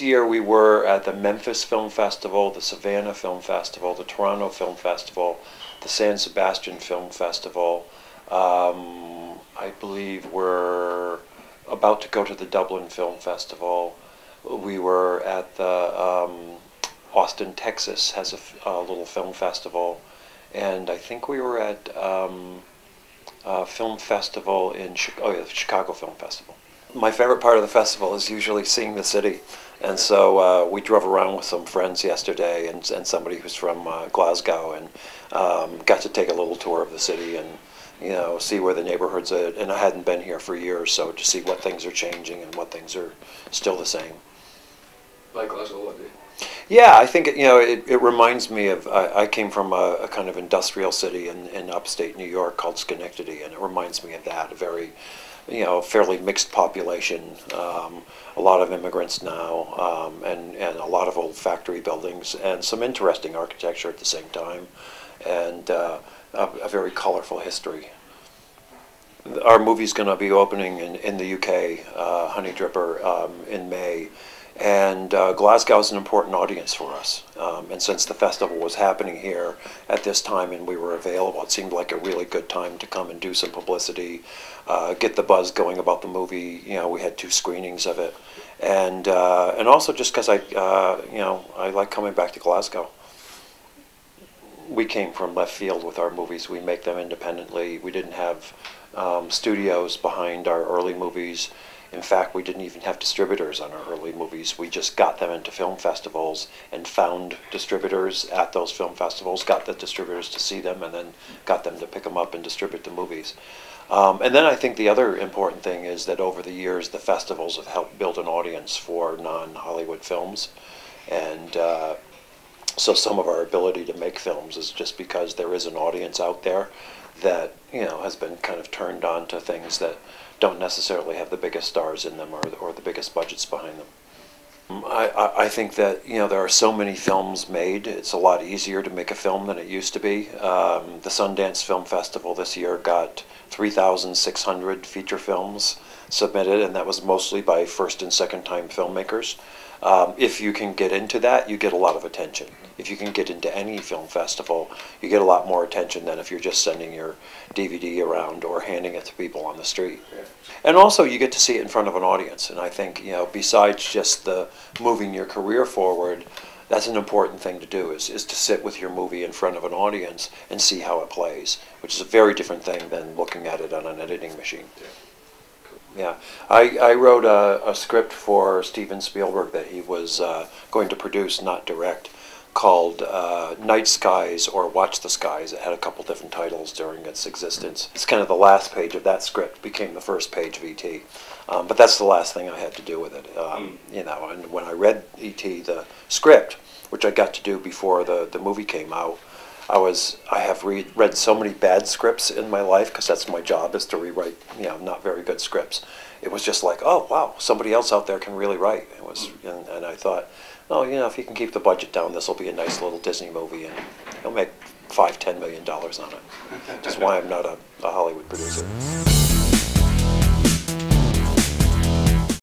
year we were at the Memphis Film Festival, the Savannah Film Festival, the Toronto Film Festival, the San Sebastian Film Festival. I believe we're about to go to the Dublin Film Festival. We were at the Austin, Texas has a little film festival, and I think we were at a film festival in the Chicago Film Festival. My favorite part of the festival is usually seeing the city, and so we drove around with some friends yesterday and somebody who's from Glasgow, and got to take a little tour of the city and see where the neighborhoods are. And I hadn't been here for years, so to see what things are changing and what things are still the same. Like Glasgow, what? Yeah, I think it reminds me of, I came from a kind of industrial city in upstate New York called Schenectady, and it reminds me of that, a very fairly mixed population, a lot of immigrants now, and a lot of old factory buildings, and some interesting architecture at the same time, and a very colorful history. Our movie's going to be opening in the UK, Honey Dripper, in May. And Glasgow is an important audience for us. And since the festival was happening here at this time and we were available, it seemed like a really good time to come and do some publicity, get the buzz going about the movie. We had 2 screenings of it. And also just because I like coming back to Glasgow. We came from left field with our movies. We make them independently. We didn't have studios behind our early movies. In fact, we didn't even have distributors on our early movies. We just got them into film festivals and found distributors at those film festivals, got the distributors to see them, and then got them to pick them up and distribute the movies. And then I think the other important thing is that over the years, the festivals have helped build an audience for non-Hollywood films. And so some of our ability to make films is just because there is an audience out there that has been kind of turned on to things that don't necessarily have the biggest stars in them or the biggest budgets behind them. I think that there are so many films made. It's a lot easier to make a film than it used to be. The Sundance Film Festival this year got 3,600 feature films submitted, and that was mostly by first and second time filmmakers. If you can get into that, you get a lot of attention. If you can get into any film festival, you get a lot more attention than if you're just sending your DVD around or handing it to people on the street. Yeah. And also you get to see it in front of an audience, and I think besides just the moving your career forward, that's an important thing to do, is to sit with your movie in front of an audience and see how it plays, which is a very different thing than looking at it on an editing machine. Yeah. Yeah, I wrote a script for Steven Spielberg that he was going to produce, not direct, called Night Skies or Watch the Skies. It had a couple different titles during its existence. It's kind of the last page of that script became the first page of E.T. But that's the last thing I had to do with it. And when I read E.T., the script, which I got to do before the movie came out, I have read so many bad scripts in my life, because that's my job, is to rewrite not very good scripts. It was just like, oh wow, somebody else out there can really write. It was, and I thought, oh, if you can keep the budget down, this will be a nice little Disney movie, and he'll make $5–10 million on it. Which is why I'm not a Hollywood producer.